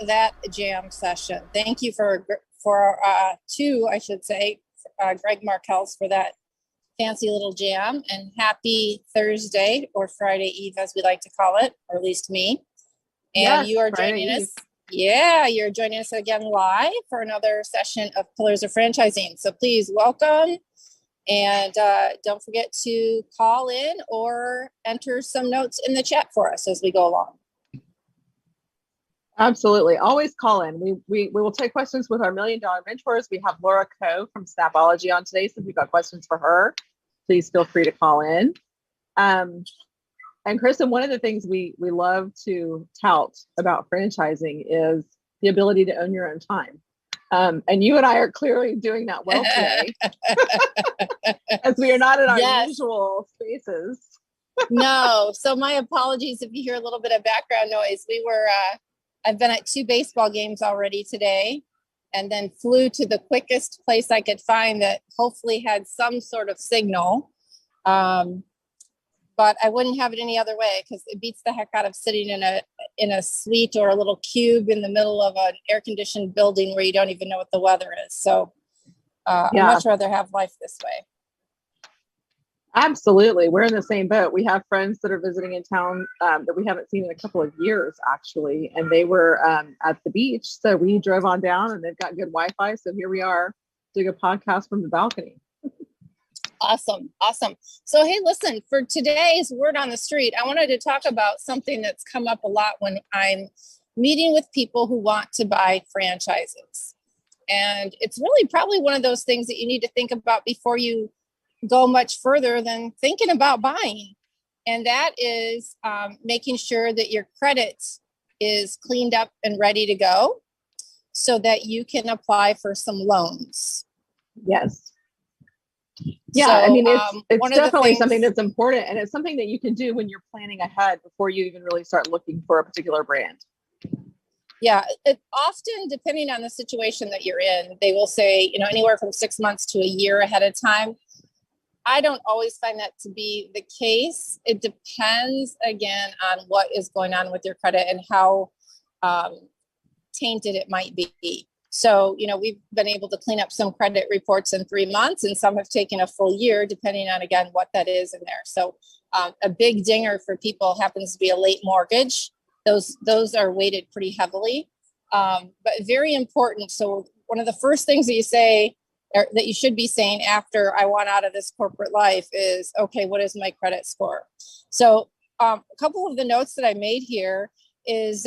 that jam session. Thank you for two, I should say, Greg Markels for that fancy little jam, and happy Thursday or Friday Eve, as we like to call it, or at least me. And yes, you are joining us. Yeah, you're joining us again live for another session of Pillars of Franchising. So please welcome. And don't forget to call in or enter some notes in the chat for us as we go along. Absolutely. Always call in. We will take questions with our Million Dollar Mentors. We have Laura Coe from Snappology on today. So if you've got questions for her, please feel free to call in. And Kristin, one of the things we love to tout about franchising is the ability to own your own time. And you and I are clearly doing that well today, as we are not in our usual spaces. No. So my apologies if you hear a little bit of background noise. I've been at 2 baseball games already today, and then flew to the quickest place I could find that hopefully had some sort of signal. But I wouldn't have it any other way, because it beats the heck out of sitting in a suite or a little cube in the middle of an air-conditioned building where you don't even know what the weather is. So I'd much rather have life this way. Absolutely. We're in the same boat. We have friends that are visiting in town that we haven't seen in a couple of years, actually. And they were at the beach. So we drove on down, and they've got good Wi-Fi. So here we are doing a podcast from the balcony. Awesome. So, hey, listen, for today's Word on the Street, I wanted to talk about something that's come up a lot when I'm meeting with people who want to buy franchises. And it's really probably one of those things that you need to think about before you go much further than thinking about buying. And that is making sure that your credit is cleaned up and ready to go so that you can apply for some loans. Yes. Yeah, so, I mean, it's definitely something that's important, and it's something that you can do when you're planning ahead before you even really start looking for a particular brand. Yeah, it often, depending on the situation that you're in, they will say, anywhere from 6 months to a year ahead of time. I don't always find that to be the case. It depends, again, on what is going on with your credit and how tainted it might be. So, we've been able to clean up some credit reports in 3 months, and some have taken a full year, depending on, again, what that is in there. So a big dinger for people happens to be a late mortgage. Those are weighted pretty heavily, but very important. So one of the first things that you say, or that you should be saying after I want out of this corporate life, is, okay, what is my credit score? So a couple of the notes that I made here is,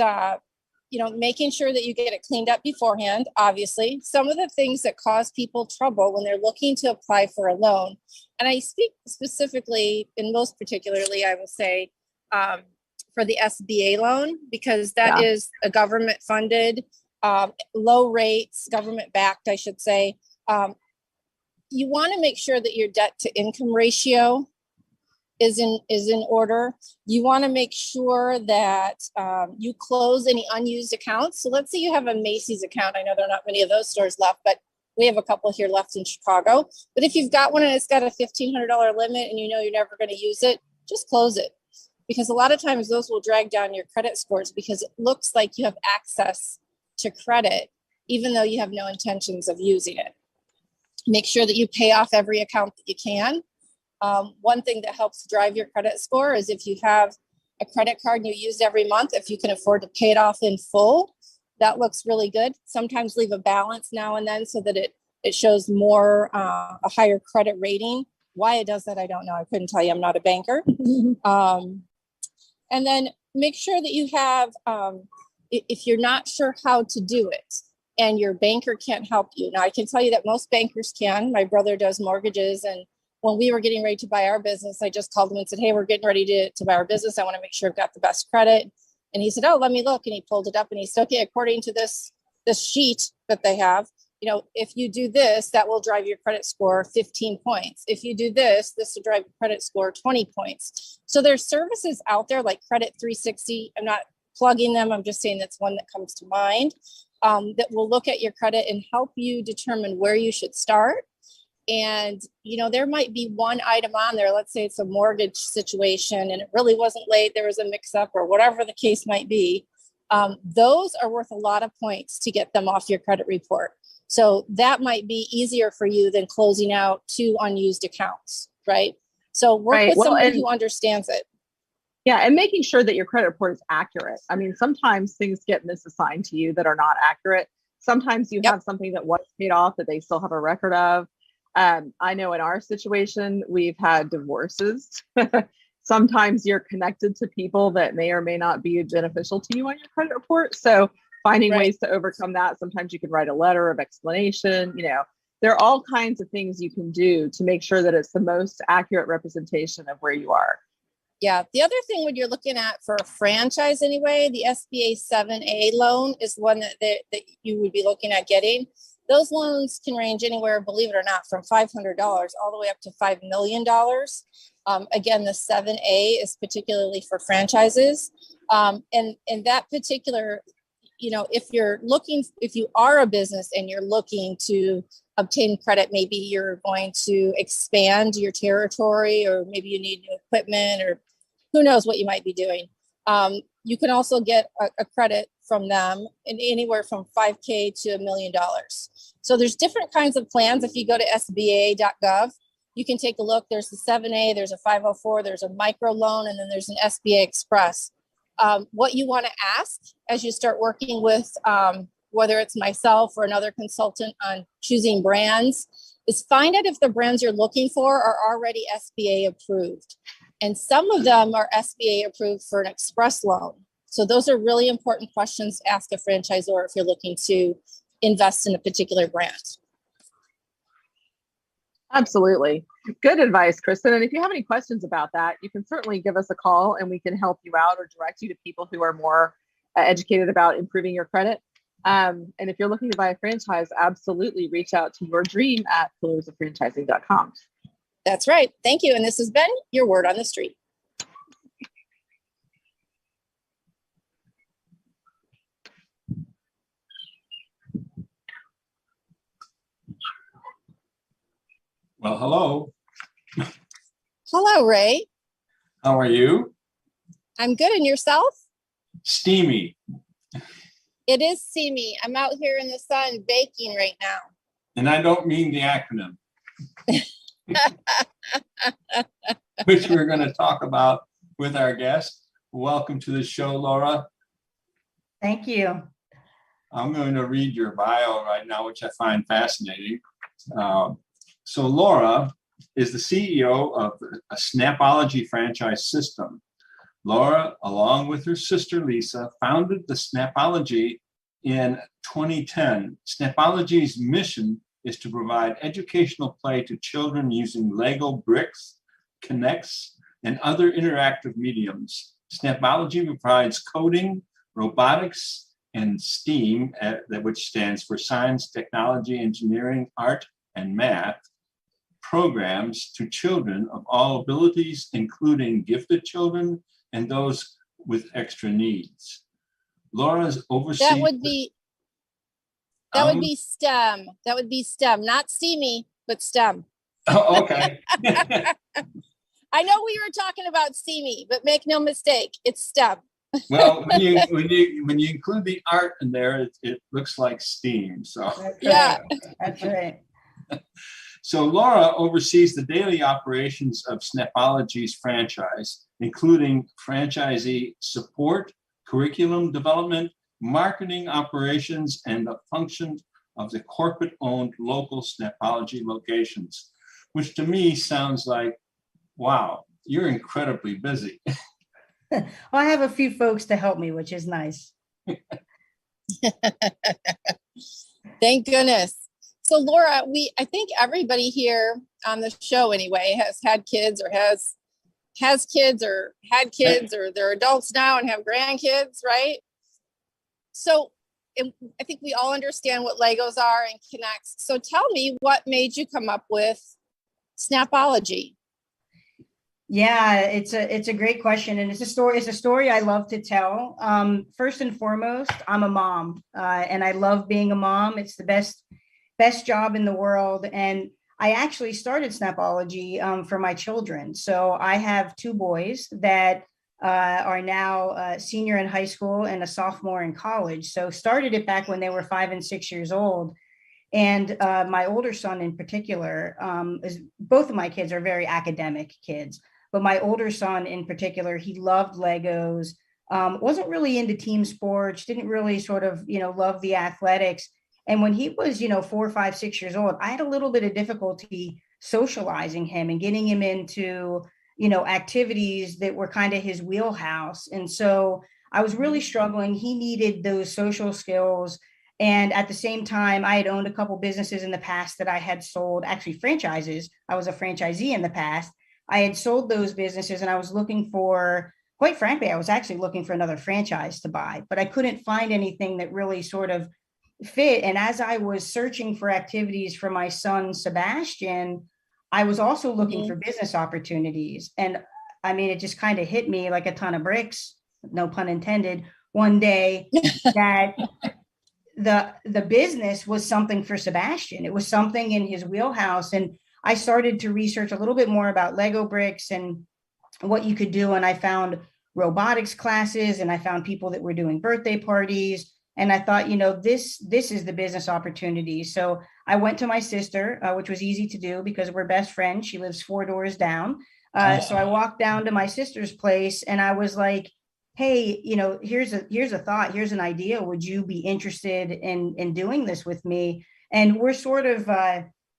making sure that you get it cleaned up beforehand, obviously. Some of the things that cause people trouble when they're looking to apply for a loan, and I speak specifically, and most particularly, I will say, for the SBA loan, because that is a government funded, low rates, government backed, I should say. You want to make sure that your debt to income ratio is in order. You want to make sure that you close any unused accounts. So let's say you have a Macy's account. I know there are not many of those stores left, but we have a couple here left in Chicago. But if you've got one and it's got a $1,500 limit and you're never going to use it, just close it. Because a lot of times those will drag down your credit scores, because it looks like you have access to credit, even though you have no intentions of using it. Make sure that you pay off every account that you can. One thing that helps drive your credit score is if you have a credit card and you use it every month, if you can afford to pay it off in full, that looks really good. Sometimes leave a balance now and then so that it shows more, a higher credit rating. Why it does that, I don't know. I couldn't tell you. I'm not a banker. And then make sure that you have, if you're not sure how to do it and your banker can't help you. Now, I can tell you that most bankers can. My brother does mortgages, and when we were getting ready to buy our business, I just called him and said, hey, we're getting ready to buy our business. I want to make sure I've got the best credit. And he said, oh, let me look. And he pulled it up and he said, okay, according to this sheet that they have, if you do this, that will drive your credit score 15 points. If you do this will drive your credit score 20 points. So there's services out there like Credit 360. I'm not plugging them. I'm just saying that's one that comes to mind, that will look at your credit and help you determine where you should start. And, there might be one item on there. Let's say it's a mortgage situation and it really wasn't late. There was a mix up or whatever the case might be. those are worth a lot of points to get them off your credit report. So that might be easier for you than closing out 2 unused accounts, right? So work with somebody who understands it. Yeah, and making sure that your credit report is accurate. I mean, sometimes things get misassigned to you that are not accurate. Sometimes you have something that was paid off that they still have a record of. I know in our situation, we've had divorces. Sometimes you're connected to people that may or may not be beneficial to you on your credit report. So finding ways to overcome that. Sometimes you can write a letter of explanation. You know, there are all kinds of things you can do to make sure that it's the most accurate representation of where you are. Yeah. The other thing when you're looking at for a franchise anyway, the SBA 7A loan is one that you would be looking at getting. Those loans can range anywhere, believe it or not, from $500 all the way up to $5 million. Again, the 7A is particularly for franchises. And that particular, you know, if you are a business and you're looking to obtain credit, maybe you're going to expand your territory, or maybe you need new equipment, or who knows what you might be doing. You can also get a credit from them in anywhere from $5K to $1 million. So there's different kinds of plans. If you go to sba.gov, you can take a look. There's the 7A, there's a 504, there's a micro loan, and then there's an SBA Express. What you want to ask as you start working with, whether it's myself or another consultant on choosing brands, is find out if the brands you're looking for are already SBA approved. And some of them are SBA approved for an express loan. So those are really important questions to ask a franchisor if you're looking to invest in a particular brand. Absolutely. Good advice, Kristin. And if you have any questions about that, you can certainly give us a call and we can help you out or direct you to people who are more educated about improving your credit. And if you're looking to buy a franchise, absolutely reach out to your dream at pillarsoffranchising.com. That's right. Thank you. And this has been your word on the street. Well, hello. Hello, Ray. How are you? I'm good. And yourself? Steamy. It is steamy. I'm out here in the sun baking right now. And I don't mean the acronym, which we're going to talk about with our guest. Welcome to the show, Laura. Thank you. I'm going to read your bio right now, which I find fascinating. So Laura is the CEO of a Snappology franchise system. Laura, along with her sister Lisa, founded the Snappology in 2010. Snappology's mission is to provide educational play to children using Lego bricks, Kinects, and other interactive mediums. Snappology provides coding, robotics, and STEAM, which stands for science, technology, engineering, art, and math, programs to children of all abilities, including gifted children and those with extra needs. Laura's oversees... That would be STEM. That would be STEM, not steamy, but STEM. Oh, okay. I know we were talking about steamy, but make no mistake, it's STEM. Well, when you include the art in there, it looks like STEAM. So that's right. So Laura oversees the daily operations of Snappology's franchise, including franchisee support, curriculum development, marketing operations, and the function of the corporate-owned local Snappology locations, which to me sounds like, wow, you're incredibly busy. Well, I have a few folks to help me, which is nice. Thank goodness. So Laura, I think everybody here on the show anyway has had kids or has kids or had kids, or they're adults now and have grandkids, right? So I think we all understand what Legos are and Kinects. So tell me, what made you come up with Snappology? Yeah, it's a great question, and it's a story I love to tell. First and foremost, I'm a mom, and I love being a mom. It's the best job in the world. And I actually started Snappology for my children. So I have 2 boys that are now a senior in high school and a sophomore in college. So started it back when they were 5 and 6 years old. And my older son in particular, both of my kids are very academic kids, but my older son in particular, he loved Legos, wasn't really into team sports, didn't really sort of, love the athletics. And when he was, 4, 5, 6 years old, I had a little bit of difficulty socializing him and getting him into, activities that were kind of his wheelhouse. And so I was really struggling. He needed those social skills. And at the same time, I had owned a couple businesses in the past that I had sold, actually franchises. I was a franchisee in the past. I had sold those businesses and I was looking for, quite frankly, I was actually looking for another franchise to buy, but I couldn't find anything that really sort of fit. And as I was searching for activities for my son, Sebastian, I was also looking for business opportunities. And I mean, it just kind of hit me like a ton of bricks, no pun intended, one day that the business was something for Sebastian. It was something in his wheelhouse. And I started to research a little bit more about Lego bricks and what you could do. And I found robotics classes and I found people that were doing birthday parties. And I thought, this is the business opportunity. So I went to my sister, which was easy to do because we're best friends. She lives 4 doors down. So I walked down to my sister's place and I was like, hey, here's a thought, here's an idea. Would you be interested in doing this with me? And we're sort of,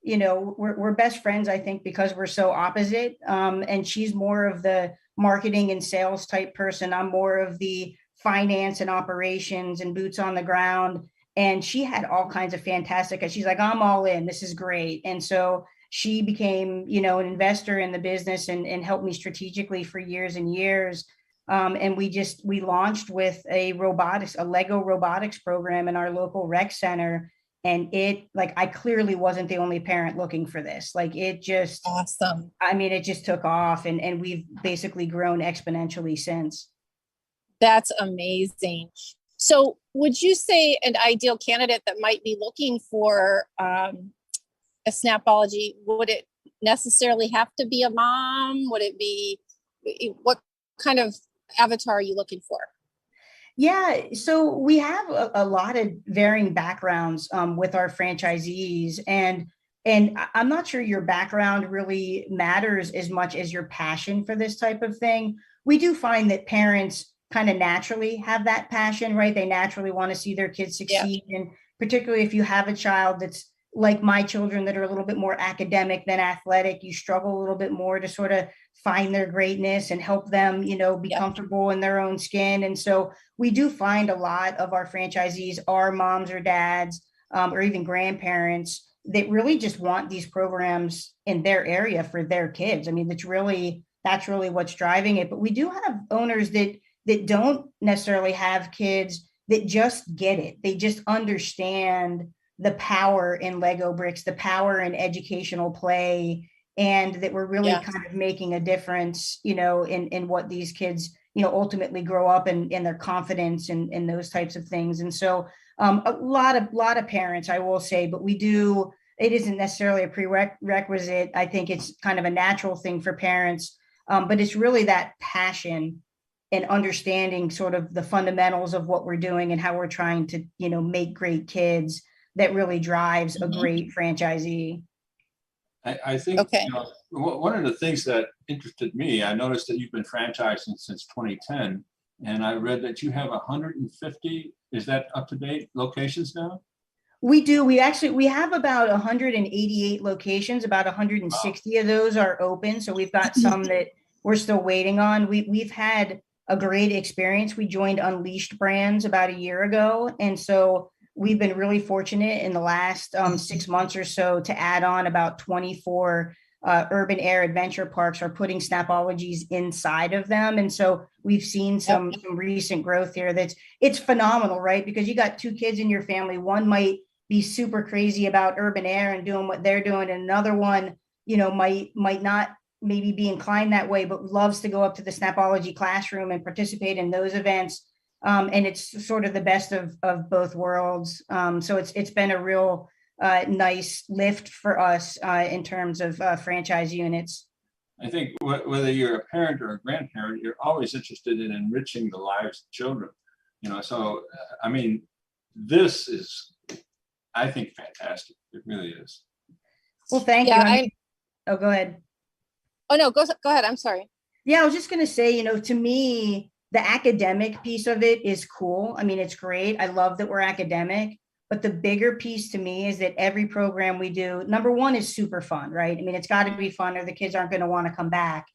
we're best friends, I think, because we're so opposite. And she's more of the marketing and sales type person. I'm more of the finance and operations and boots on the ground. And she had all kinds of fantastic, she's like, I'm all in, this is great. And so she became, an investor in the business and helped me strategically for years and years. And we launched with a Lego robotics program in our local rec center. And I clearly wasn't the only parent looking for this. It just, awesome. I mean, it just took off and we've basically grown exponentially since. That's amazing. So would you say an ideal candidate that might be looking for a Snappology, would it necessarily have to be a mom? Would it be, what kind of avatar are you looking for? Yeah, so we have a lot of varying backgrounds with our franchisees, and I'm not sure your background really matters as much as your passion for this type of thing. We do find that parents kind of naturally have that passion, right? They naturally want to see their kids succeed. Yeah. And particularly if you have a child that's like my children that are a little bit more academic than athletic, you struggle a little bit more to sort of find their greatness and help them, be comfortable in their own skin. And so we do find a lot of our franchisees are moms or dads or even grandparents that really just want these programs in their area for their kids. I mean, that's really what's driving it. But we do have owners that don't necessarily have kids that just get it. They just understand the power in Lego bricks, the power in educational play, and that we're really kind of making a difference, in what these kids, ultimately grow up and their confidence and those types of things. And so a lot of parents, I will say, but it isn't necessarily a prerequisite. I think it's kind of a natural thing for parents, but it's really that passion and understanding sort of the fundamentals of what we're doing and how we're trying to, make great kids that really drives a great franchisee. I think one of the things that interested me, I noticed that you've been franchising since 2010, and I read that you have 150, is that up to date, locations now? We do. We have about 188 locations. About 160 of those are open. So we've got some that we're still waiting on. We've had a great experience. We joined Unleashed Brands about a year ago. And so we've been really fortunate in the last 6 months or so to add on about 24 urban air adventure parks are putting Snappologies inside of them. And so we've seen some recent growth here. It's phenomenal, right? Because you got 2 kids in your family. One might be super crazy about urban air and doing what they're doing. And another one, might not maybe be inclined that way, but loves to go up to the Snappology classroom and participate in those events. And it's sort of the best of both worlds. So it's been a real nice lift for us in terms of franchise units. I think whether you're a parent or a grandparent, you're always interested in enriching the lives of children. So I mean, this is, I think, fantastic. It really is. Well, thank you. Oh, go ahead. Oh, no, go ahead. I'm sorry. Yeah, I was just going to say, to me, the academic piece of it is cool. I mean, it's great. I love that we're academic. But the bigger piece to me is that every program we do, number one, is super fun, right? I mean, it's got to be fun or the kids aren't going to want to come back,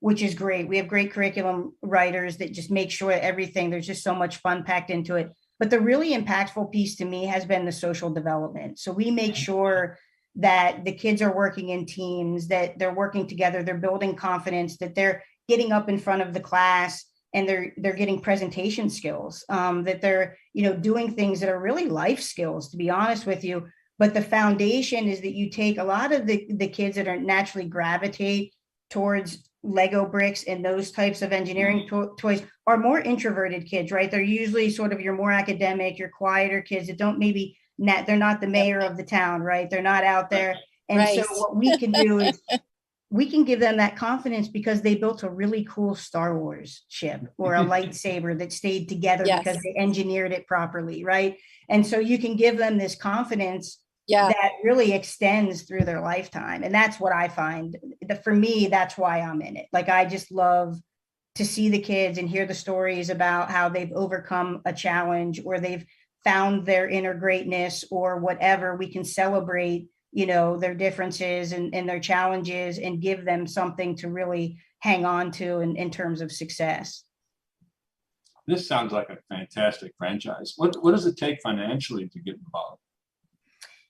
which is great. We have great curriculum writers that just make sure everything, there's just so much fun packed into it. But the really impactful piece to me has been the social development. So we make sure that the kids are working in teams, that they're working together, they're building confidence, that they're getting up in front of the class and they're getting presentation skills, that they're, doing things that are really life skills, to be honest with you. But the foundation is that you take a lot of the kids that are naturally gravitate towards Lego bricks and those types of engineering toys are more introverted kids, right? They're usually sort of your more academic, your quieter kids that don't maybe, they're not the mayor of the town, right? They're not out there. And Right. So what we can do is we can give them that confidence because they built a really cool Star Wars ship or a lightsaber that stayed together because they engineered it properly, right? And so you can give them this confidence that really extends through their lifetime. And that's what I find. For me, that's why I'm in it. Like, I just love to see the kids and hear the stories about how they've overcome a challenge or they've found their inner greatness or whatever. We can celebrate their differences and their challenges and give them something to really hang on to in terms of success. This sounds like a fantastic franchise. What does it take financially to get involved?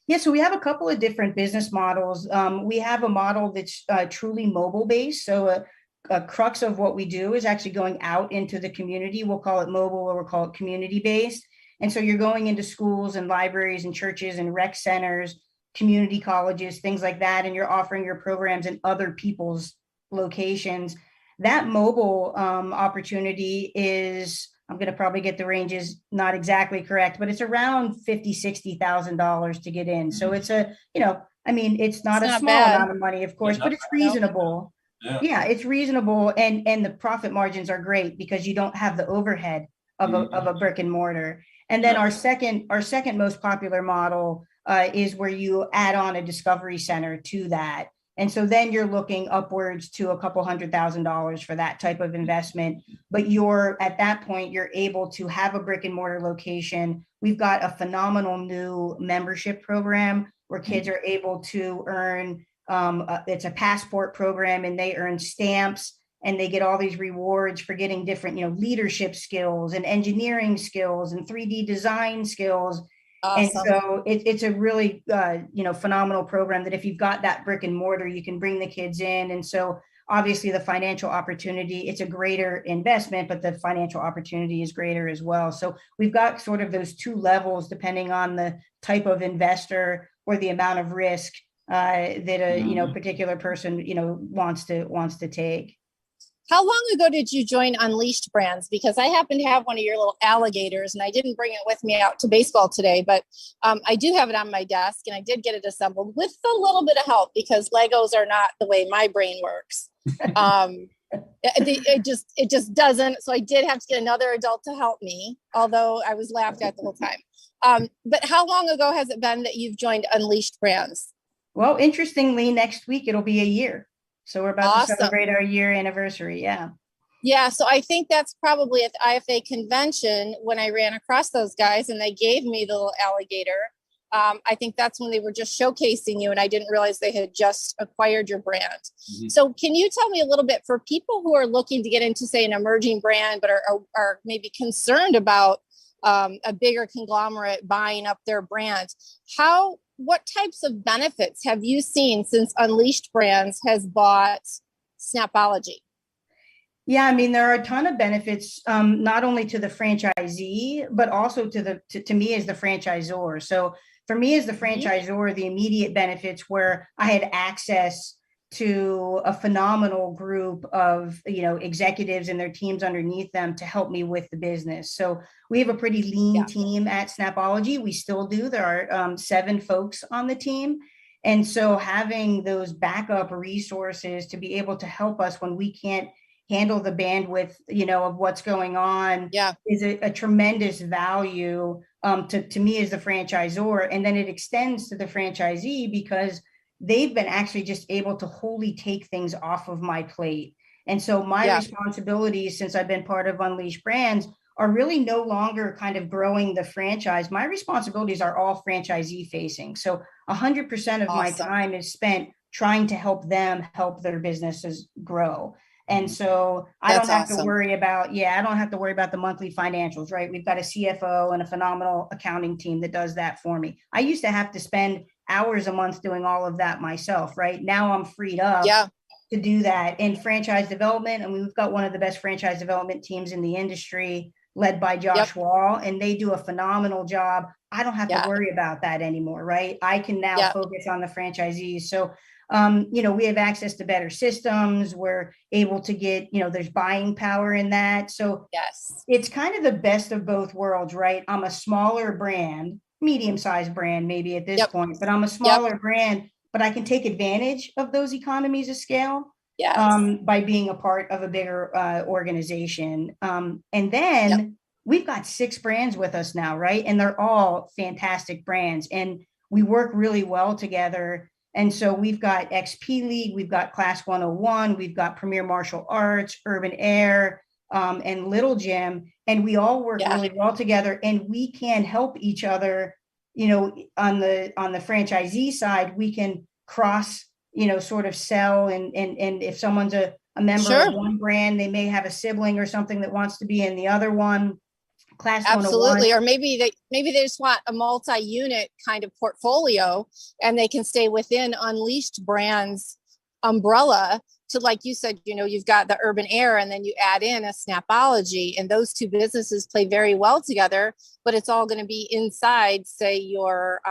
Yeah, so we have a couple of different business models. We have a model that's truly mobile based. So a crux of what we do is actually going out into the community. We'll call it mobile or we'll call it community based. And so you're going into schools and libraries and churches and rec centers, community colleges, things like that, and you're offering your programs in other people's locations. That mobile opportunity is, I'm going to probably get the ranges not exactly correct, but it's around $50,000, $60,000 to get in. So it's a, it's not a small amount of money, of course, but it's reasonable. Yeah, it's reasonable, and the profit margins are great because you don't have the overhead of a brick and mortar. And then our second most popular model is where you add on a discovery center to that. And so then you're looking upwards to a couple $100,000 for that type of investment. But at that point, you're able to have a brick and mortar location. We've got a phenomenal new membership program where kids are able to earn, it's a passport program, and they earn stamps and they get all these rewards for getting different, leadership skills and engineering skills and 3D design skills. Awesome. And so it's a really, phenomenal program that if you've got that brick and mortar, you can bring the kids in. And so obviously the financial opportunity, it's a greater investment, but the financial opportunity is greater as well. So we've got sort of those two levels, depending on the type of investor or the amount of risk that a, particular person, wants to take. How long ago did you join Unleashed Brands? Because I happen to have one of your little alligators, and I didn't bring it with me out to baseball today, but I do have it on my desk, and I did get it assembled with a little bit of help because Legos are not the way my brain works. It just doesn't. So I did have to get another adult to help me, although I was laughed at the whole time. But how long ago has it been that you've joined Unleashed Brands? Well, interestingly, next week it'll be a year. So we're about to celebrate our year anniversary. Yeah. Yeah. So I think that's probably at the IFA convention when I ran across those guys and they gave me the little alligator. I think that's when they were just showcasing you, and I didn't realize they had just acquired your brand. Mm-hmm. So can you tell me a little bit for people who are looking to get into, say, an emerging brand, but are maybe concerned about a bigger conglomerate buying up their brand? What types of benefits have you seen since Unleashed Brands has bought Snappology? Yeah, I mean, there are a ton of benefits, not only to the franchisee, but also to me as the franchisor. So for me as the franchisor, the immediate benefits where I had access to a phenomenal group of, executives and their teams underneath them to help me with the business. So we have a pretty lean team at Snappology. We still do. There are 7 folks on the team. And so having those backup resources to be able to help us when we can't handle the bandwidth, of what's going on, is a tremendous value to me as the franchisor. And then it extends to the franchisee because they've been actually just able to wholly take things off of my plate. And so my responsibilities, since I've been part of Unleashed Brands, are really no longer kind of growing the franchise. My responsibilities are all franchisee facing. So 100% of my time is spent trying to help them help their businesses grow. And so I don't have to worry about, I don't have to worry about the monthly financials, right? We've got a CFO and a phenomenal accounting team that does that for me. I used to have to spend hours a month doing all of that myself, right? Now I'm freed up to do that in franchise development. And we've got one of the best franchise development teams in the industry, led by Josh Wall, and they do a phenomenal job. I don't have to worry about that anymore, right? I can now focus on the franchisees. So, we have access to better systems. We're able to get, there's buying power in that. So it's kind of the best of both worlds, right? I'm a smaller brand, medium-sized brand, maybe at this point, but I'm a smaller brand, but I can take advantage of those economies of scale. By being a part of a bigger organization. And then we've got 6 brands with us now, right? And they're all fantastic brands and we work really well together. And so we've got XP League, we've got Class 101, we've got Premier Martial Arts, Urban Air, and Little Gym. And we all work really well together and we can help each other, on the franchisee side, we can cross sort of sell and if someone's a member of one brand, they may have a sibling or something that wants to be in the other one. Class 101. Or maybe they just want a multi-unit kind of portfolio and they can stay within Unleashed Brands umbrella to, like you said, you've got the Urban Air and then you add in a Snappology, and those two businesses play very well together, but it's all going to be inside, say, your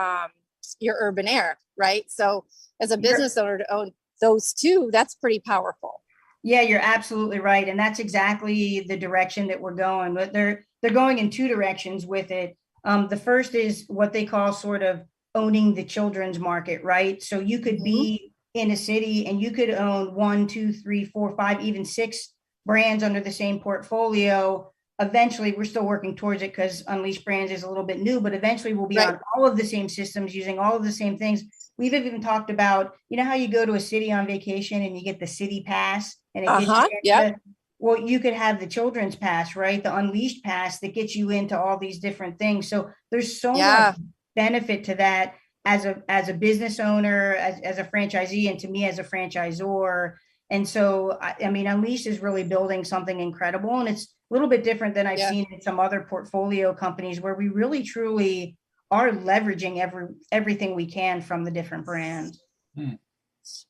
Urban Air, right? So as a business owner to own those two, that's pretty powerful. Yeah, you're absolutely right. And that's exactly the direction that we're going. But they're going in 2 directions with it. The first is what they call sort of owning the children's market, right? So you could be in a city and you could own 1, 2, 3, 4, 5, even 6 brands under the same portfolio. Eventually, we're still working towards it because Unleashed Brands is a little bit new, but eventually we'll be on all of the same systems, using all of the same things. We've even talked about, how you go to a city on vacation and you get the city pass and it gets you well, you could have the children's pass, right? The Unleashed pass that gets you into all these different things. So there's so much benefit to that as a business owner, as a franchisee, and to me as a franchisor. And so, I mean, Unleashed is really building something incredible. And it's a little bit different than I've seen in some other portfolio companies where we really, truly are leveraging everything we can from the different brands.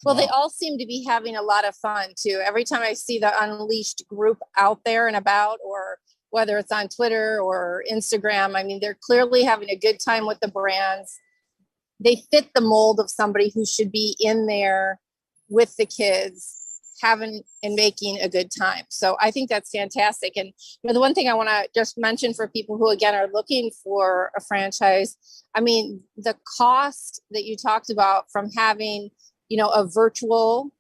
Well, they all seem to be having a lot of fun too. Every time I see the Unleashed group out there and about, or whether it's on Twitter or Instagram, I mean, they're clearly having a good time with the brands. They fit the mold of somebody who should be in there with the kids, having and making a good time. So I think that's fantastic. And the one thing I want to just mention for people who, again, are looking for a franchise, I mean, the cost that you talked about from having, a virtual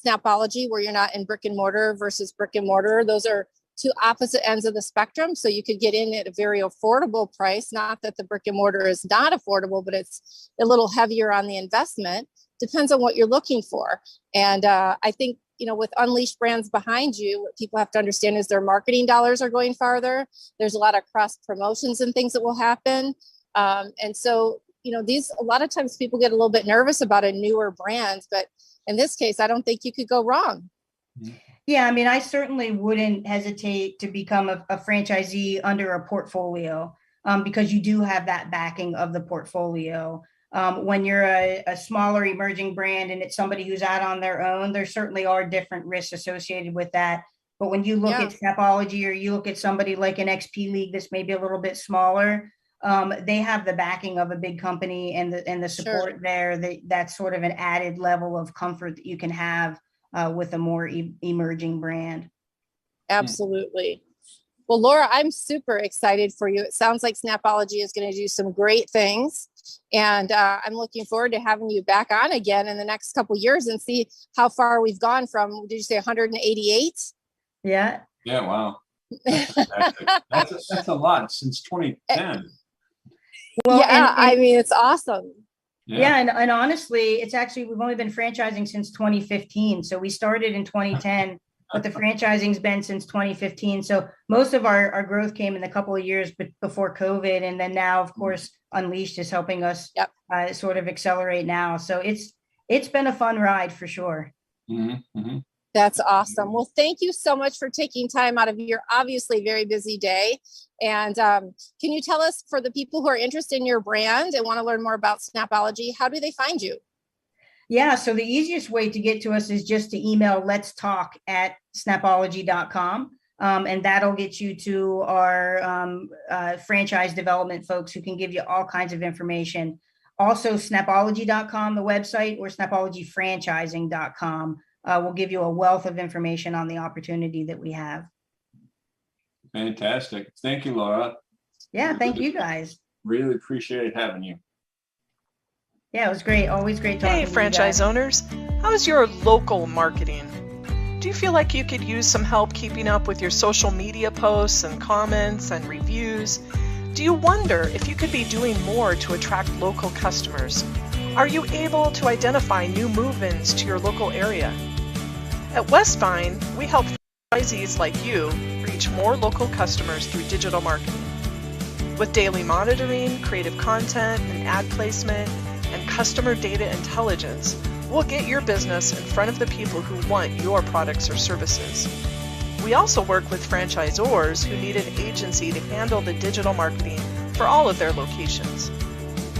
Snappology where you're not in brick and mortar versus brick and mortar, those are 2 opposite ends of the spectrum. So you could get in at a very affordable price. Not that the brick and mortar is not affordable, but it's a little heavier on the investment. Depends on what you're looking for. And I think, with Unleashed Brands behind you, what people have to understand is their marketing dollars are going farther. There's a lot of cross promotions and things that will happen. And so, a lot of times people get a little bit nervous about a newer brand, but in this case, I don't think you could go wrong. Yeah, I mean, I certainly wouldn't hesitate to become a franchisee under a portfolio because you do have that backing of the portfolio. When you're a smaller emerging brand and it's somebody who's out on their own, there certainly are different risks associated with that. But when you look at Snappology or you look at somebody like an XP League that's maybe a little bit smaller, they have the backing of a big company and the support there. That's sort of an added level of comfort that you can have with a more emerging brand. Absolutely. Well, Laura, I'm super excited for you. It sounds like Snappology is going to do some great things. And I'm looking forward to having you back on again in the next couple of years and see how far we've gone from, did you say 188? Yeah. Yeah, wow. That's a lot since 2010. Well, yeah, I mean, it's awesome. Yeah, and honestly, it's actually, we've only been franchising since 2015. So we started in 2010, but the franchising's been since 2015. So most of our growth came in a couple of years before COVID. And then now, of course, Unleashed is helping us sort of accelerate now. So it's been a fun ride for sure. Mm-hmm, mm-hmm. That's awesome. Well, thank you so much for taking time out of your obviously very busy day. And can you tell us, for the people who are interested in your brand and want to learn more about Snappology, how do they find you? Yeah, so the easiest way to get to us is just to email let's talk at snappology.com. And that'll get you to our franchise development folks who can give you all kinds of information. Also, snappology.com, the website, or snappologyfranchising.com will give you a wealth of information on the opportunity that we have. Fantastic. Thank you, Laura. Yeah, thank you guys. Really appreciate having you. Yeah, it was great. Always great talking to you guys. Hey, franchise owners. How's your local marketing? Do you feel like you could use some help keeping up with your social media posts and comments and reviews? Do you wonder if you could be doing more to attract local customers? Are you able to identify new move-ins to your local area? At Westvine, we help franchisees like you reach more local customers through digital marketing. With daily monitoring, creative content, and ad placement, and customer data intelligence, we'll get your business in front of the people who want your products or services. We also work with franchisors who need an agency to handle the digital marketing for all of their locations.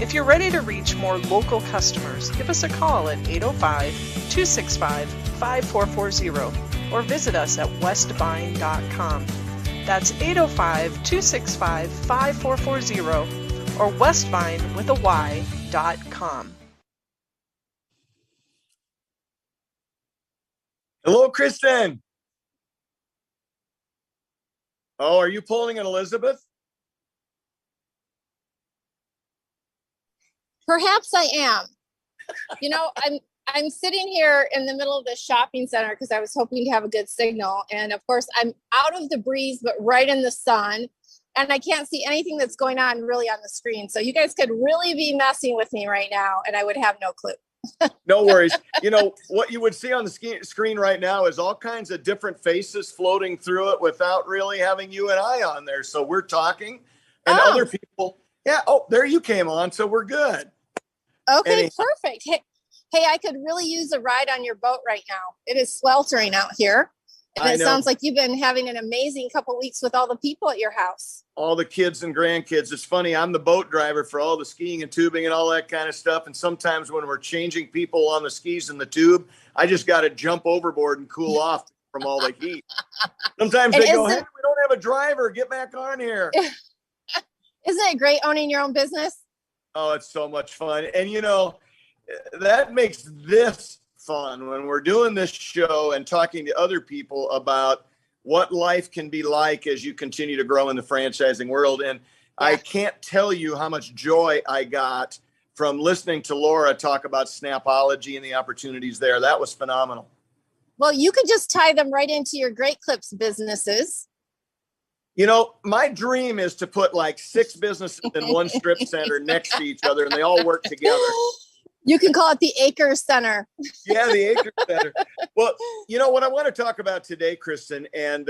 If you're ready to reach more local customers, give us a call at 805-265-5440 or visit us at westvine.com. That's 805-265-5440 or westvine.com. Hello, Kristin. Oh, are you pulling an Elizabeth? Perhaps I am. You know, I'm sitting here in the middle of the shopping center because I was hoping to have a good signal. And of course, I'm out of the breeze, but right in the sun. And I can't see anything that's going on really on the screen. So you guys could really be messing with me right now, and I would have no clue. No worries. You know, what you would see on the screen right now is all kinds of different faces floating through it without really having you and I on there. So we're talking and other people. Yeah. Oh, there you came on. So we're good. Okay, perfect. Hey, I could really use a ride on your boat right now. It is sweltering out here. And it sounds like you've been having an amazing couple weeks with all the people at your house. All the kids and grandkids. It's funny. I'm the boat driver for all the skiing and tubing and all that kind of stuff. And sometimes when we're changing people on the skis and the tube, I just got to jump overboard and cool off from all the heat. Sometimes they go, hey, we don't have a driver. Get back on here. Isn't it great owning your own business? Oh, it's so much fun. And, you know, that makes this fun when we're doing this show and talking to other people about what life can be like as you continue to grow in the franchising world. And I can't tell you how much joy I got from listening to Laura talk about Snappology and the opportunities there. That was phenomenal. Well, you could just tie them right into your Great Clips businesses. You know, my dream is to put like 6 businesses in one strip center next to each other, and they all work together. You can call it the Acre Center. Yeah, the Acre Center. Well, you know what I want to talk about today, Kristin, and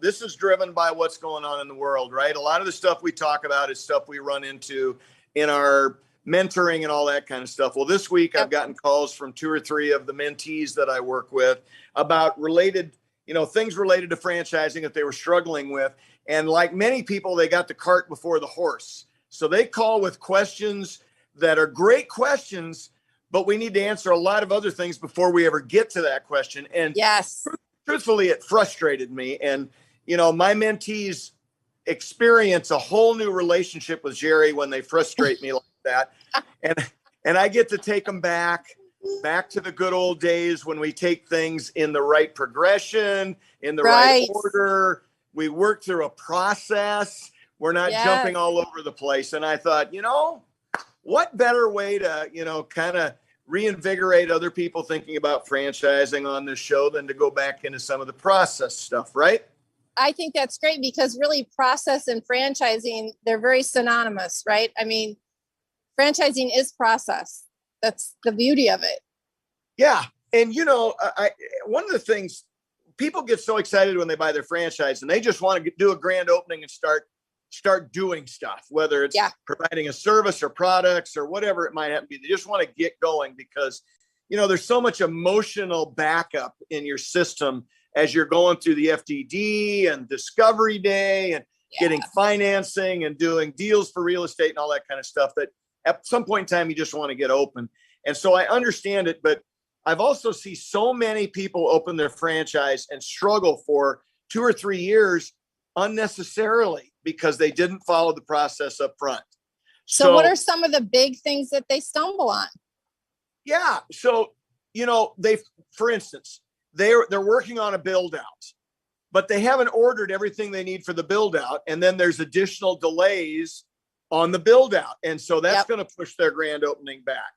this is driven by what's going on in the world, right? A lot of the stuff we talk about is stuff we run into in our mentoring and all that kind of stuff. Well, this week I've gotten calls from 2 or 3 of the mentees that I work with about related, you know, things related to franchising that they were struggling with. And like many people, they got the cart before the horse. So they call with questions that are great questions, but we need to answer a lot of other things before we ever get to that question. And truthfully, it frustrated me. And, you know, my mentees experience a whole new relationship with Jerry when they frustrate me like that. And I get to take them back to the good old days when we take things in the right progression, in the right order. We work through a process. We're not jumping all over the place. And I thought, you know, what better way to, kind of reinvigorate other people thinking about franchising on this show than to go back into some of the process stuff, right? I think that's great because really process and franchising, they're very synonymous, right? I mean, franchising is process. That's the beauty of it. Yeah. And, one of the things, people get so excited when they buy their franchise and they just want to do a grand opening and start doing stuff, whether it's providing a service or products or whatever it might have to be. They just want to get going because, there's so much emotional backup in your system as you're going through the FDD and discovery day and getting financing and doing deals for real estate and all that kind of stuff, that at some point in time, you just want to get open. And so I understand it, but I've also seen so many people open their franchise and struggle for 2 or 3 years unnecessarily because they didn't follow the process up front. So what are some of the big things that they stumble on? Yeah. So, for instance, they're working on a build out, but they haven't ordered everything they need for the build out. And then there's additional delays on the build out. And so that's going to push their grand opening back.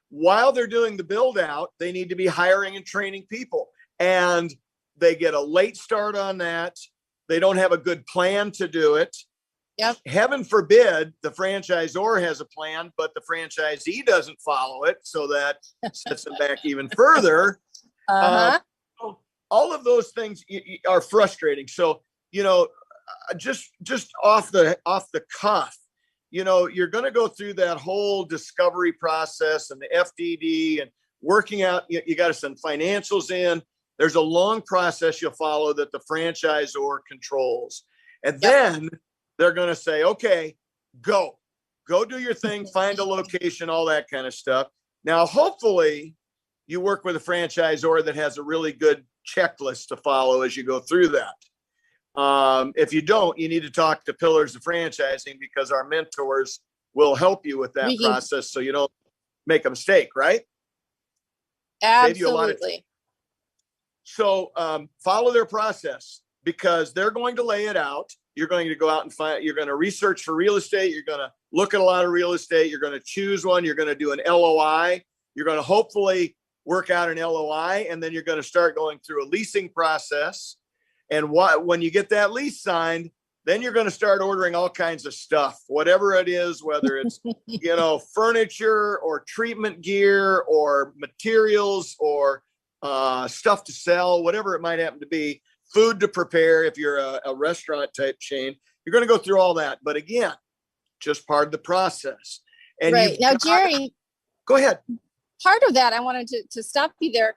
While they're doing the build out, they need to be hiring and training people, and they get a late start on that. They don't have a good plan to do it. Yep. Heaven forbid the franchisor has a plan, but the franchisee doesn't follow it. So that sets them back even further. All of those things are frustrating. So, just off the cuff, you're going to go through that whole discovery process and the FDD and working out. You got to send financials in. There's a long process you'll follow that the franchisor controls. And then they're going to say, okay, go do your thing, find a location, all that kind of stuff. Now, hopefully you work with a franchisor that has a really good checklist to follow as you go through that. If you don't, you need to talk to Pillars of Franchising because our mentors will help you with that process so you don't make a mistake, right? Absolutely. So follow their process because they're going to lay it out. You're going to go out and you're going to research for real estate. You're going to look at a lot of real estate. You're going to choose one. You're going to do an LOI. You're going to hopefully work out an LOI, and then you're going to start going through a leasing process. And when you get that lease signed, then you're going to start ordering all kinds of stuff, whatever it is, whether it's, furniture or treatment gear or materials or stuff to sell, whatever it might happen to be, food to prepare. If you're a restaurant type chain, you're going to go through all that. But again, just part of the process. And right now, Jerry, go ahead. Part of that, I wanted to stop you there.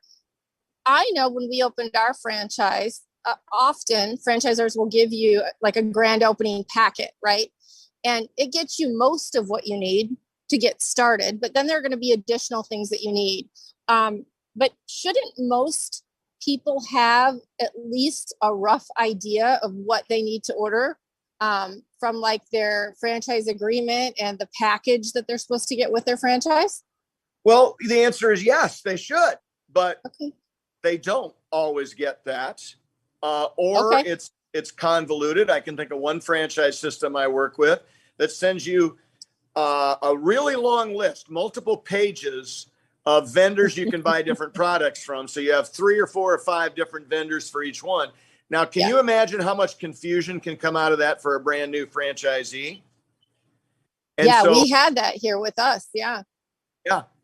I know when we opened our franchise, often franchisors will give you like a grand opening packet, right? And it gets you most of what you need to get started, but then there are going to be additional things that you need. But shouldn't most people have at least a rough idea of what they need to order from like their franchise agreement and the package that they're supposed to get with their franchise? Well, the answer is yes, they should, but they don't always get that. It's convoluted. I can think of one franchise system I work with that sends you a really long list, multiple pages of vendors you can buy different products from. So you have 3 or 4 or 5 different vendors for each one. Now, can you imagine how much confusion can come out of that for a brand new franchisee? And we had that here with us. Yeah.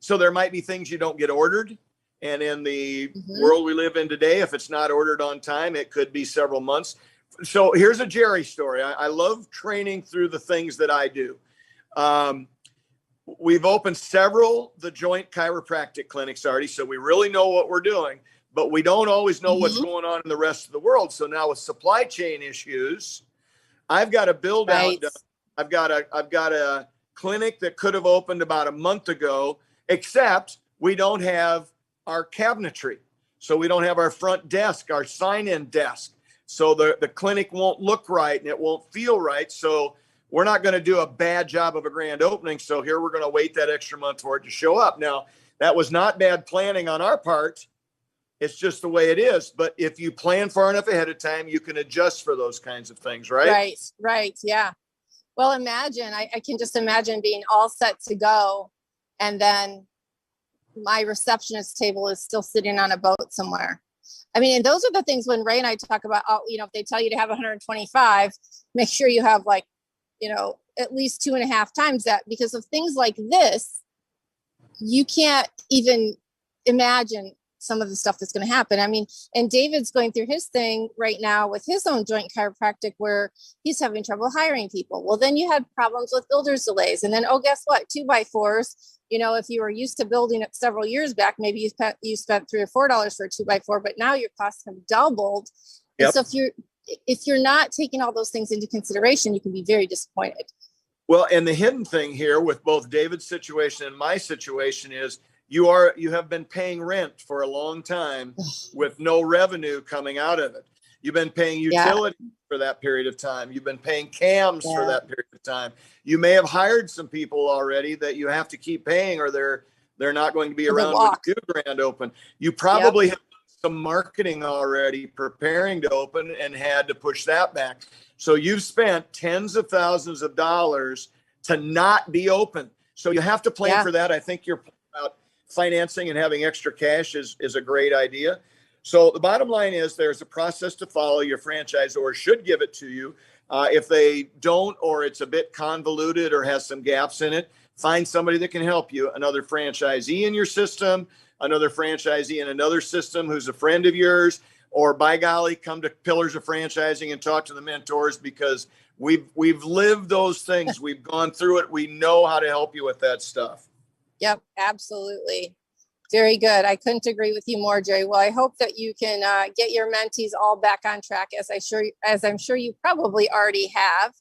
So there might be things you don't get ordered. And in the world we live in today, if it's not ordered on time, it could be several months. So here's a Jerry story. I love training through the things that I do. We've opened several The Joint chiropractic clinics already, so we really know what we're doing, but we don't always know what's going on in the rest of the world. So now with supply chain issues, I've got to build out. I've got a clinic that could have opened about a month ago, except we don't have our cabinetry. So we don't have our front desk, our sign-in desk. So the clinic won't look right and it won't feel right. So we're not going to do a bad job of a grand opening. So here we're going to wait that extra month for it to show up. Now, that was not bad planning on our part. It's just the way it is. But if you plan far enough ahead of time, you can adjust for those kinds of things, right? Right. Yeah. Well, imagine, I can just imagine being all set to go, and then my receptionist table is still sitting on a boat somewhere. I mean, and those are the things when Ray and I talk about, if they tell you to have 125, make sure you have at least 2.5 times that, because of things like this, you can't even imagine some of the stuff that's going to happen. I mean, and David's going through his thing right now with his own joint chiropractic where he's having trouble hiring people. Well, then you had problems with builders delays. And then, guess what? 2x4s, if you were used to building it several years back, maybe you spent $3 or $4 for a 2x4, but now your costs have doubled. Yep. And so if you're not taking all those things into consideration, you can be very disappointed. Well, and the hidden thing here with both David's situation and my situation is you have been paying rent for a long time with no revenue coming out of it. You've been paying utilities for that period of time. You've been paying CAMs for that period of time. You may have hired some people already that you have to keep paying, or they're not going to be around when you do grand open. You probably have some marketing already preparing to open and had to push that back. So you've spent tens of thousands of dollars to not be open. So you have to plan for that. I think you're about financing and having extra cash is a great idea. So the bottom line is there's a process to follow. Your franchisor should give it to you. If they don't, or it's a bit convoluted or has some gaps in it, find somebody that can help you, another franchisee in your system, another franchisee in another system who's a friend of yours, or by golly, come to Pillars of Franchising and talk to the mentors, because we've lived those things. We've gone through it. We know how to help you with that stuff. Yep, absolutely. Very good. I couldn't agree with you more, Jerry. Well, I hope that you can get your mentees all back on track, as I'm sure you probably already have,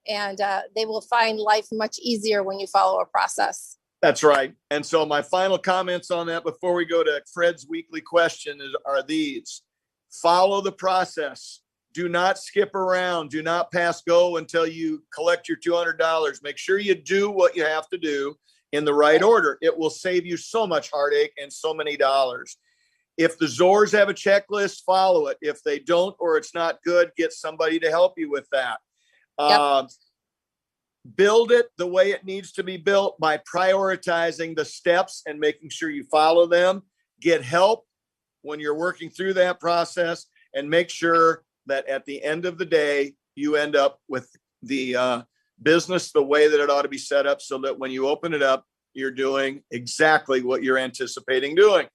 and they will find life much easier when you follow a process. That's right. And so my final comments on that before we go to Fred's weekly question are these: follow the process. Do not skip around. Do not pass go until you collect your $200. Make sure you do what you have to do in the right order. It will save you so much heartache and so many dollars. If the Zors have a checklist, follow it. If they don't, or it's not good, get somebody to help you with that. Build it the way it needs to be built by prioritizing the steps and making sure you follow them. Get help when you're working through that process, and make sure that at the end of the day, you end up with the business the way that it ought to be set up, so that when you open it up, you're doing exactly what you're anticipating doing.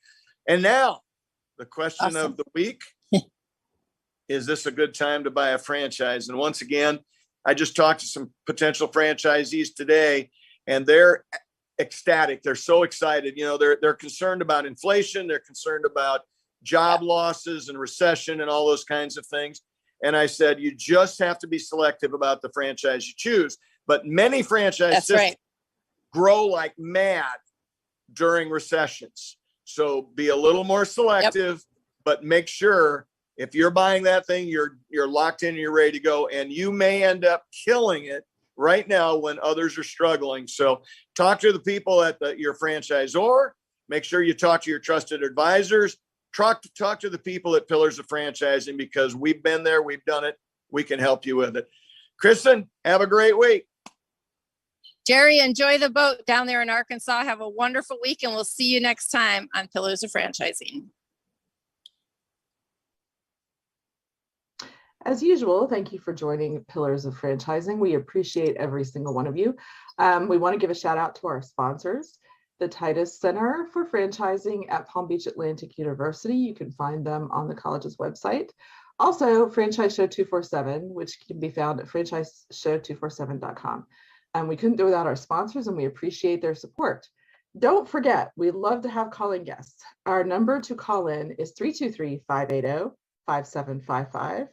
And now the question of the week, is this a good time to buy a franchise? And once again, I just talked to some potential franchisees today, and they're ecstatic. They're so excited. They're concerned about inflation. They're concerned about job losses and recession and all those kinds of things. And I said, you just have to be selective about the franchise you choose. But many franchises grow like mad during recessions. So be a little more selective, but make sure if you're buying that thing, you're locked in and you're ready to go. And you may end up killing it right now when others are struggling. So talk to the people at your franchisor. Make sure you talk to your trusted advisors. Talk to the people at Pillars of Franchising, because we've been there, we've done it. We can help you with it. Kristin, have a great week. Jerry, enjoy the boat down there in Arkansas. Have a wonderful week, and we'll see you next time on Pillars of Franchising. As usual, thank you for joining Pillars of Franchising. We appreciate every single one of you. We want to give a shout out to our sponsors, the Titus Center for Franchising at Palm Beach Atlantic University. You can find them on the college's website. Also, Franchise Show 247, which can be found at franchiseshow247.com. We couldn't do without our sponsors, and we appreciate their support. Don't forget, we'd love to have calling guests. Our number to call in is 323-580-5755.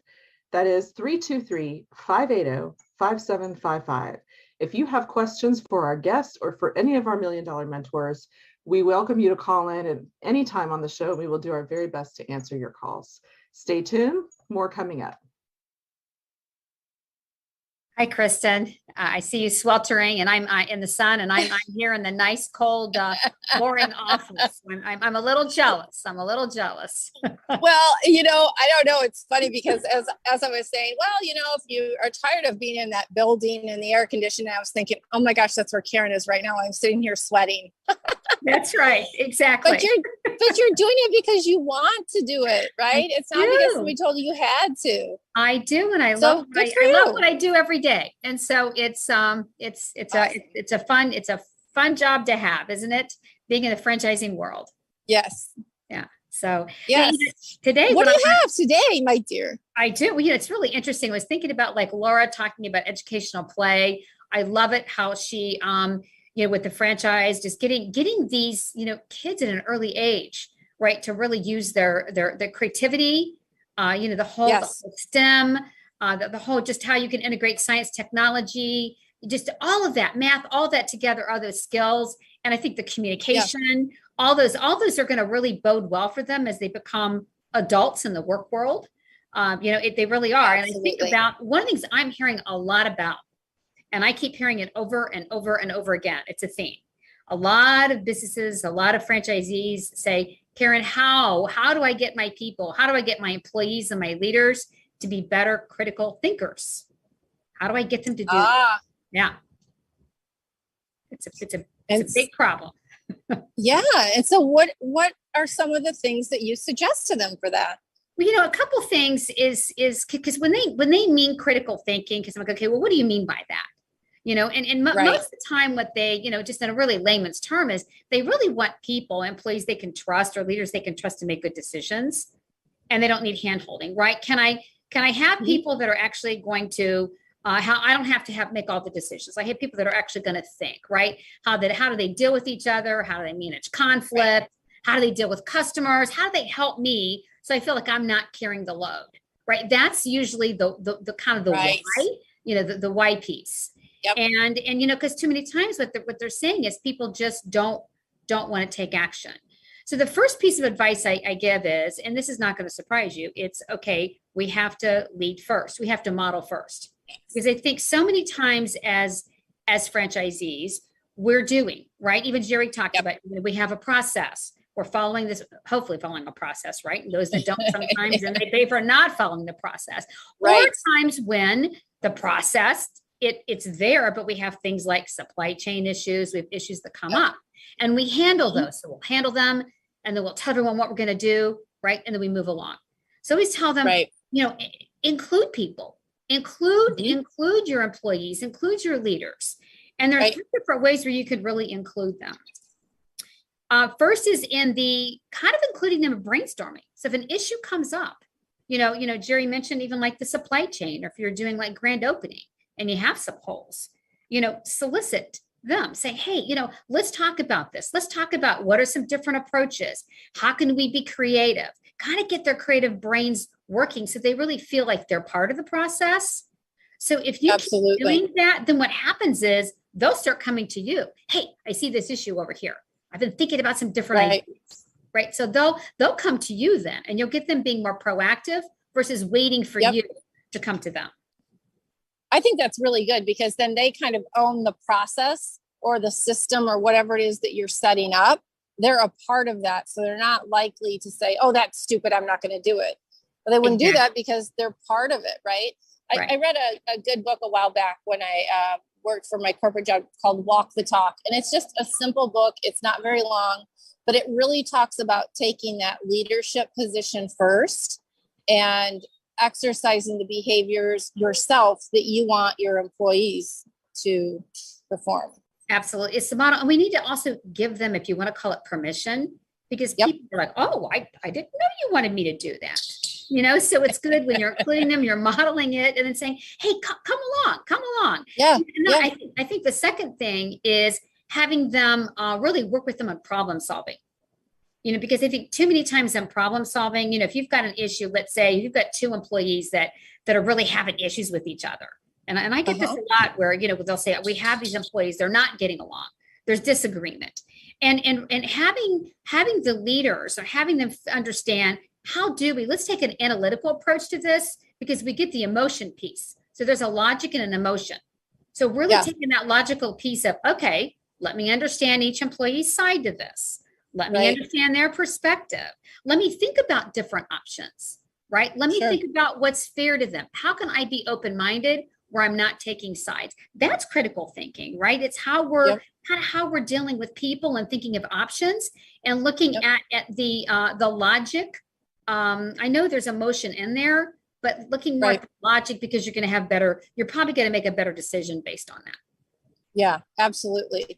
That is 323-580-5755. If you have questions for our guests or for any of our $1 Million mentors, we welcome you to call in at any time on the show. We will do our very best to answer your calls. Stay tuned, more coming up. Hi, Kristen. I see you sweltering, and I'm in the sun, and I'm here in the nice, cold, boring office. I'm a little jealous. I'm a little jealous. Well, I don't know. It's funny because as I was saying, well, if you are tired of being in that building and the air conditioning, I was thinking, oh my gosh, that's where Karen is right now. I'm sitting here sweating. That's right. Exactly. But you're doing it because you want to do it, right? It's not because somebody told you had to. I do, and I love what I do every day. And so it's a fun job to have, isn't it? Being in the franchising world. Yes. Yeah. So yes. Today, what do you have today, my dear? I do. Well, it's really interesting. I was thinking about like Laura talking about educational play. I love it how she with the franchise, just getting these, kids at an early age, right, to really use their creativity, the whole STEM, the whole just how you can integrate science, technology, just all of that, math, all that together are those skills. And I think the communication, all those are going to really bode well for them as they become adults in the work world. They really are. Absolutely. And I think about one of the things I'm hearing a lot about, and I keep hearing it over and over and over again. It's a theme. A lot of businesses, a lot of franchisees say, Karen, how do I get my people? How do I get my employees and my leaders to be better critical thinkers? How do I get them to do that? Yeah. It's a big problem. Yeah. And so what are some of the things that you suggest to them for that? Well, a couple things is because when they mean critical thinking, because I'm like, okay, well, what do you mean by that? Most of the time what they, just in a really layman's term is they really want people, employees they can trust or leaders they can trust to make good decisions, and they don't need hand-holding, right? Can I have people that are actually going to, how I don't have to make all the decisions. I have people that are actually going to think, right? How do they deal with each other? How do they manage conflict? Right. How do they deal with customers? How do they help me? So I feel like I'm not carrying the load, right? That's usually the kind of the why, the why piece. Yep. And because too many times what they're saying is people just don't want to take action. So the first piece of advice I give is, and this is not going to surprise you, it's okay, we have to lead first. We have to model first. Because I think so many times as franchisees, we're doing, right? Even Jerry talked about, we have a process. We're hopefully following a process, right? And those that don't sometimes, and they pay for not following the process. Right. Or times when the process, it's there, but we have things like supply chain issues. We have issues that come up, and we handle those. So we'll handle them, and then we'll tell everyone what we're going to do, right? And then we move along. So always tell them, include people, include your employees, include your leaders. And there are three different ways where you could really include them. First is in the kind of including them in brainstorming. So if an issue comes up, Jerry mentioned even like the supply chain, or if you're doing like grand opening and you have some holes, solicit them, say, hey, let's talk about this. Let's talk about what are some different approaches. How can we be creative? Kind of get their creative brains working so they really feel like they're part of the process. So if you keep doing that, then what happens is they'll start coming to you. Hey, I see this issue over here. I've been thinking about some different ideas, right? So they'll come to you then, and you'll get them being more proactive versus waiting for you to come to them. I think that's really good, because then they kind of own the process or the system or whatever it is that you're setting up. They're a part of that. So they're not likely to say, oh, that's stupid, I'm not going to do it. But they wouldn't do that because they're part of it, right? I read a good book a while back when I worked for my corporate job called Walk the Talk. And it's just a simple book. It's not very long, but it really talks about taking that leadership position first and exercising the behaviors yourself that you want your employees to perform. Absolutely. It's the model. And we need to also give them, if you want to call it, permission, because people are like, oh, I didn't know you wanted me to do that. So it's good when you're including them, you're modeling it, and then saying, hey, come along. Yeah. I think the second thing is having them really work with them on problem solving. Because I think too many times in problem solving, if you've got an issue, let's say you've got two employees that are really having issues with each other. And I get this a lot where, they'll say, we have these employees, they're not getting along. There's disagreement. And having the leaders, or having them understand, let's take an analytical approach to this, because we get the emotion piece. So there's a logic and an emotion. So really taking that logical piece of, okay, let me understand each employee's side to this. Let me understand their perspective. Let me think about different options, right? Let me think about what's fair to them. How can I be open-minded where I'm not taking sides? That's critical thinking, right? It's how we're kind of how we're dealing with people and thinking of options and looking at the logic. I know there's emotion in there, but looking more at the logic, because you're probably going to make a better decision based on that. Yeah, absolutely.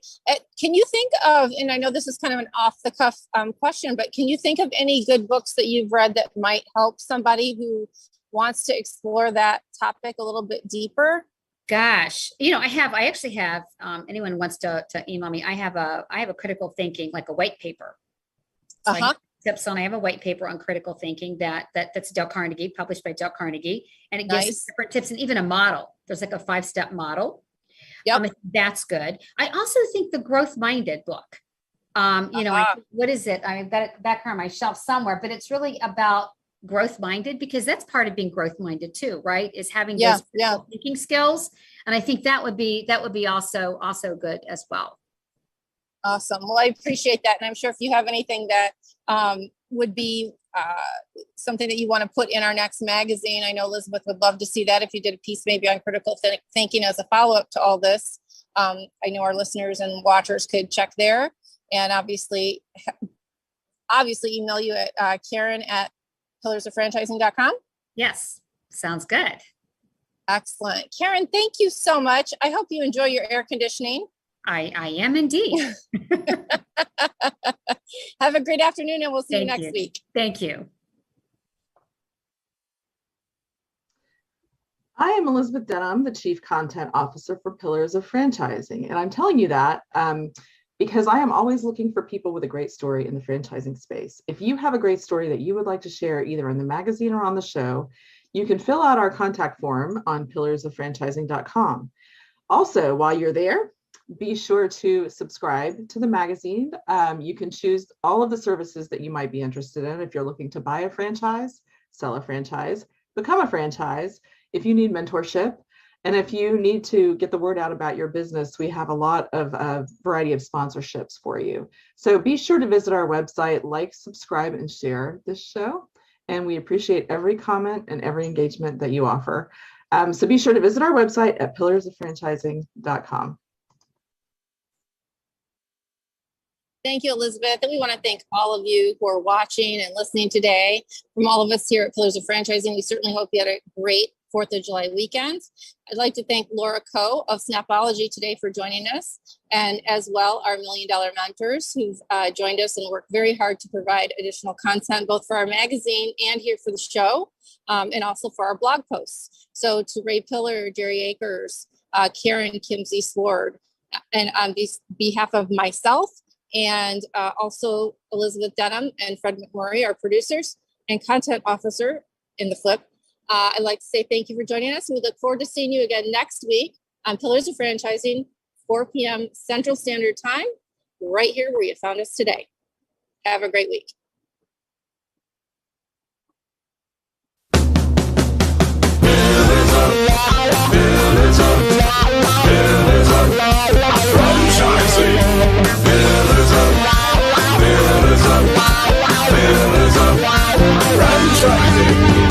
Can you think of, and I know this is kind of an off the cuff question, but can you think of any good books that you've read that might help somebody who wants to explore that topic a little bit deeper? Gosh, I actually have, anyone wants to email me. I have a critical thinking, like a white paper. So tips on, I have a white paper on critical thinking that's Dale Carnegie, published by Dale Carnegie. And it gives different tips and even a model. There's like a 5-step model. That's good. I also think the growth minded book, what is it? I've got it back here on my shelf somewhere, but it's really about growth minded, because that's part of being growth minded too, right? Is having those thinking skills. And I think that would be also good as well. Awesome. Well, I appreciate that. And I'm sure if you have anything that would be something that you want to put in our next magazine, I know Elizabeth would love to see that. If you did a piece maybe on critical thinking as a follow-up to all this, I know our listeners and watchers could check there, and obviously email you at Karen at pillarsoffranchising.com. Yes. Sounds good. Excellent. Karen, thank you so much. I hope you enjoy your air conditioning. I am indeed. Have a great afternoon, and we'll see you next week. Thank you. I am Elizabeth Denham, the Chief Content Officer for Pillars of Franchising. And I'm telling you that because I am always looking for people with a great story in the franchising space. If you have a great story that you would like to share either in the magazine or on the show, you can fill out our contact form on pillarsoffranchising.com. Also, while you're there, be sure to subscribe to the magazine. You can choose all of the services that you might be interested in. If you're looking to buy a franchise, sell a franchise, become a franchise, if you need mentorship, and if you need to get the word out about your business, we have a lot of variety of sponsorships for you. So be sure to visit our website, like, subscribe, and share this show. And we appreciate every comment and every engagement that you offer. So be sure to visit our website at pillarsoffranchising.com. Thank you, Elizabeth. And we want to thank all of you who are watching and listening today. From all of us here at Pillars of Franchising, we certainly hope you had a great 4th of July weekend. I'd like to thank Laura Coe of Snappology today for joining us, and as well our $1 Million mentors who've joined us and worked very hard to provide additional content, both for our magazine and here for the show, and also for our blog posts. So to Ray Pillar, Jerry Akers, Karen Kimsey Sword, and on behalf of myself, and also Elizabeth Denham and Fred McMurray, our producers and content officer in the flip. I'd like to say thank you for joining us. We look forward to seeing you again next week on Pillars of Franchising, 4 p.m. Central Standard Time, right here where you found us today. Have a great week. Franchising.